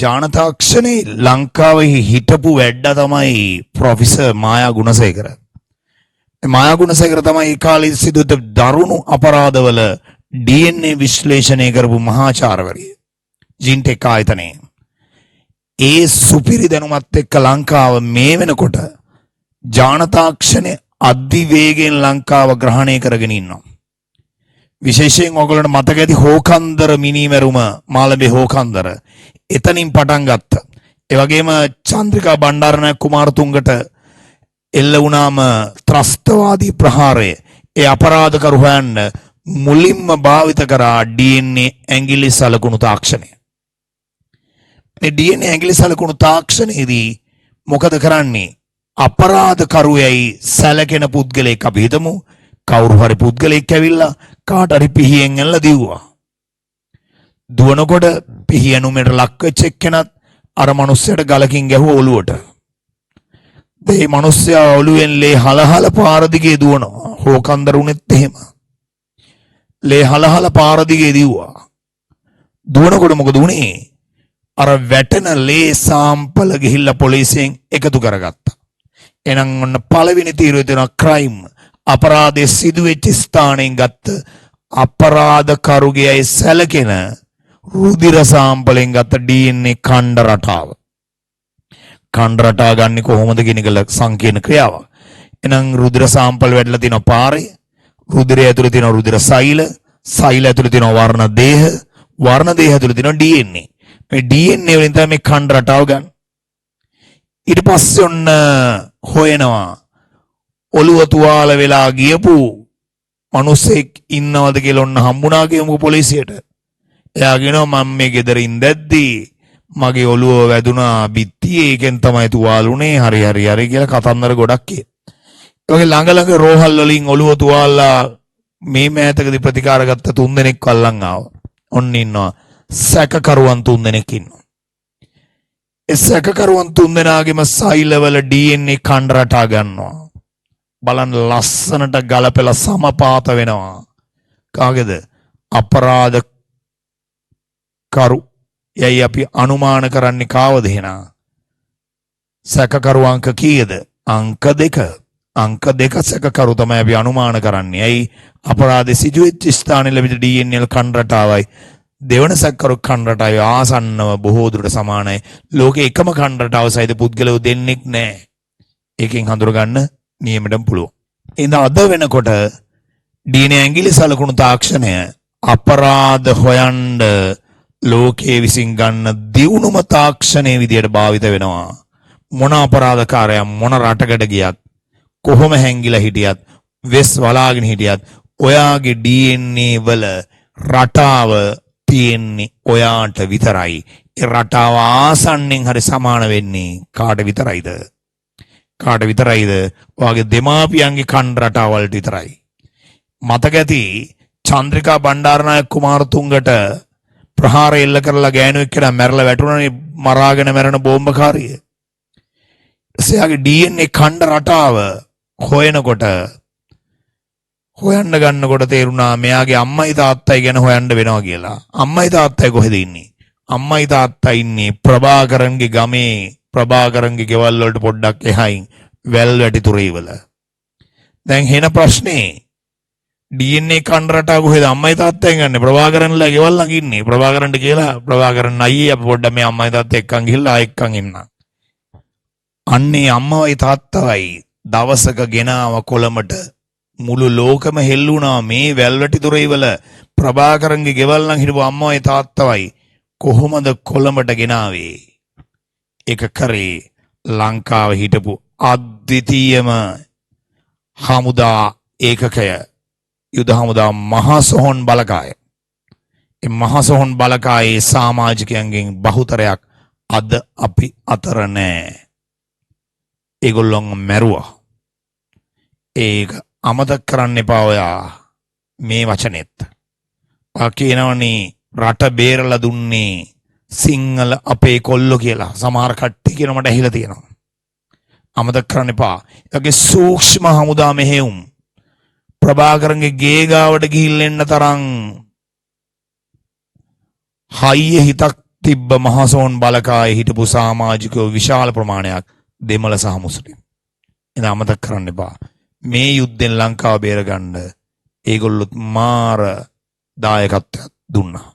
ජානතාක්ෂණේ ලංකාවේ හිටපු වැඩ තමයි ප්‍රොෆෙසර් මායා ගුණසේකර. මායා ගුණසේකර තමයි ඒ කාලේ සිදුවෙච්ච දරුණු අපරාධවල DNA විශ්ලේෂණය කරපු මහාචාර්යවරිය. ජීන්ටෙක් ආයතනයේ. ඒ සුපිරි දැනුමත් එක්ක ලංකාව මේ වෙනකොට ජානතාක්ෂණේ අධිවේගයෙන් ලංකාව ග්‍රහණය කරගෙන ඉන්නවා. විශේෂයෙන් ඔයගොල්ලන්ට මතක ඇති හෝකන්දර මිනිමෙරුම මාළඹේ හෝකන්දර එතනින් පටන් ගත්තා. ඒ වගේම චන්ද්‍රිකා බණ්ඩාරනායක කුමාරතුංගට එල්ල වුණාම ත්‍රස්තවාදී ප්‍රහාරය ඒ අපරාධකරු හොයන්න මුලින්ම භාවිත කරා DNA ඇඟිලි සලකුණු තාක්ෂණය. මේ DNA ඇඟිලි සලකුණු තාක්ෂණයේදී මොකද කරන්නේ? අපරාධකරුයයි සැලකෙන පුද්ගලයෙක් අපි හිතමු කවුරු හරි පුද්ගලයෙක් ඇවිල්ලා කාට හරි පිහියෙන් ඇල්ල දිව්වා. දුවනකොට පිහියනුමට ලක් වෙච්ච එක්කෙනත් අර මිනිස්සයාට ගලකින් ගැහුව ඔළුවට. මේ මිනිස්සයා ඔළුවෙන් ලේ හලහල පාර දිගේ දුවනවා. හෝකන්දර උනේත් එහෙම. ලේ හලහල පාර දිගේ දිව්වා. දුවනකොට මොකද උනේ? අර වැටෙන ලේ සාම්පල ගිහිල්ලා පොලිසියෙන් එකතු කරගත්තා. එහෙනම් ඔන්න පළවෙනි තීරුවේ තියෙන ක්‍රයිම් අපරාධයේ සිදුවෙච්ච ස්ථානයෙන් ගත්ත අපරාධකරුගේ සැලකෙන රුධිර සාම්පලෙන් ගත්ත DNA ඛණ්ඩ රටාව. ඛණ්ඩ රටා ගන්න කොහොමද කියන එක සංකීර්ණ ක්‍රියාවක්. එහෙනම් රුධිර සාම්පල් වැටලා තියෙන පාරේ රුධිරය ඇතුලේ තියෙන රුධිර සෛල ඇතුලේ තියෙන වර්ණ දේහ ඇතුලේ තියෙන DNA. මේ DNA වලින් තමයි මේ ඛණ්ඩ රටාව ගන්න. ඊට පස්සේ ඔන්න හොයනවා ඔළුව තුවාල වෙලා ගියපු මිනිස්සෙක් ඉන්නවද කියලා ඔන්න හම්බුණා කියමු පොලිසියට. එයා කියනවා මම මේ ගෙදර ඉඳද්දී මගේ ඔළුව වැදුනා බිත්තියේ ඒකෙන් තමයි තුවාල උනේ හරි කියලා කතන්දර ගොඩක් කියේ. ඒ වගේ ළඟ රෝහල් වලින් ඔළුව තුවාලලා මේ මෑතකදී ප්‍රතිකාර ගත්ත 3 දෙනෙක් අල්ලන් ආවා. ඔන්න ඉන්නවා සැකකරුවන් 3 දෙනෙක් ඉන්නවා. ඒ සැකකරුවන් 3 දෙනාගේම සෛලවල DNA ඛණ්ඩ රටා ගන්නවා. බලන්න ලස්සනට ගලපලා සමපාත වෙනවා. කාගේද? අපරාධ කරු යයි අපි අනුමාන කරන්නේ කාවද එහෙනම්? සැකකරු අංක කීයද? අංක 2. අංක 2 සැකකරු තමයි අපි අනුමාන කරන්නේ. ඇයි? අපරාධ සිදුවෙච්ච ස්ථානයේ ලැබිච්ච DNA ඛණ්ඩ රටාවයි දෙවන සැකකරු ඛණ්ඩ රටාවයි ආසන්නව බොහෝ දුරට සමානයි. ලෝකේ එකම ඛණ්ඩ රටාව සහිත පුද්ගලයෝ දෙන්නෙක් නැහැ. ඒකෙන් හඳුනගන්න නියමෙටම පුළුවන්. ඉතින් අද වෙනකොට DNA ඇඟිලි සලකුණු තාක්ෂණය අපරාධ හොයන්න ලෝකයේ විසින් ගන්න දියුණුම තාක්ෂණයේ විදියට භාවිත වෙනවා. මොන අපරාධකාරයා මොන රටකට ගියත් කොහොම හැංගිලා හිටියත් වෙස් වලාගෙන හිටියත් ඔයාගේ DNA වල රටාව තියෙන්නේ ඔයාට විතරයි. ඒ රටාව ආසන්නෙන් හරි සමාන වෙන්නේ කාට විතරයිද? කාට විතරයිද? ඔයාගේ දෙමාපියන්ගේ ඛණ්ඩ රටාවලට විතරයි. මතක ඇති චන්ද්‍රිකා බණ්ඩාරනායක කුමාරතුංගට ප්‍රහාර එල්ල කරලා ගෑනුවෙක් කියලා මැරලා වැටුණානේ මරාගෙන මැරෙන බෝම්බකාරිය. එයාගේ DNA ඛණ්ඩ රටාව හොයන්න ගන්නකොට තේරුණා මෙයාගේ අම්මයි තාත්තයි ගැන හොයන්න වෙනවා කියලා. අම්මයි තාත්තයි කොහෙද ඉන්නේ? අම්මයි තාත්තයි ඉන්නේ ප්‍රභාකරන්ගේ ගමේ ප්‍රභාකරන්ගේ ගෙවල් වලට පොඩ්ඩක් එහායින් වැල්වැටි තුරේ වල. දැන් හෙන ප්‍රශ්නේ DNA ඛණ්ඩ රටාව කොහෙද අම්මයි තාත්තෙන් ගන්න? ප්‍රභාකරන්ලා ගෙවල් ළඟ ඉන්නේ. ප්‍රභාකරන්ට කියලා ප්‍රභාකරන් අයියේ අපි පොඩ්ඩක් මේ අම්මයි තාත්තා එක්කන් ගිහිල්ලා එක්කන් ඉන්න. අන්නේ අම්මවයි තාත්තවයි දවසක ගෙනාව කොළඹට මුළු ලෝකෙම හෙල්ලුණා මේ වැල්වැටි තුරේ වල ප්‍රභාකරන්ගේ ගෙවල් ළඟ හිටපු අම්මවයි තාත්තවයි කොහොමද කොළඹට ගෙනාවේ? ඒක කරේ ලංකාවේ හිටපු අද්විතීයම හමුදා ඒකකය යුද හමුදා මහා සොහොන් බලකාය. ඒ මහා සොහොන් බලකායේ සමාජිකයන්ගෙන් බහුතරයක් අද අපි අතර නැහැ. ඒගොල්ලොන් මැරුවා. ඒක අමතක කරන්න එපා ඔයා මේ වචනෙත්. ඔයා කියනවනේ රට බේරලා දුන්නේ සිංහල අපේ කොල්ලෝ කියලා. සමහර කට්ටිය කියන මට ඇහිලා තියෙනවා. අමතක කරන්න එපා. ඒගේ සූක්ෂම හමුදා මෙහෙයුම් ප්‍රභාකරන්ගේ ගේ ගාවට ගිහිල්ලා එන්න තරම් හයිය හිතක් තිබ්බ මහසෝන් බලකායේ හිටපු සමාජිකයෝ විශාල ප්‍රමාණයක් දෙමළ සහ මුස්ලිම්. එන අමතක කරන්න එපා. මේ යුද්ධෙන් ලංකාව බේරගන්න ඒගොල්ලොත් මාර දායකත්වයක් දුන්නා.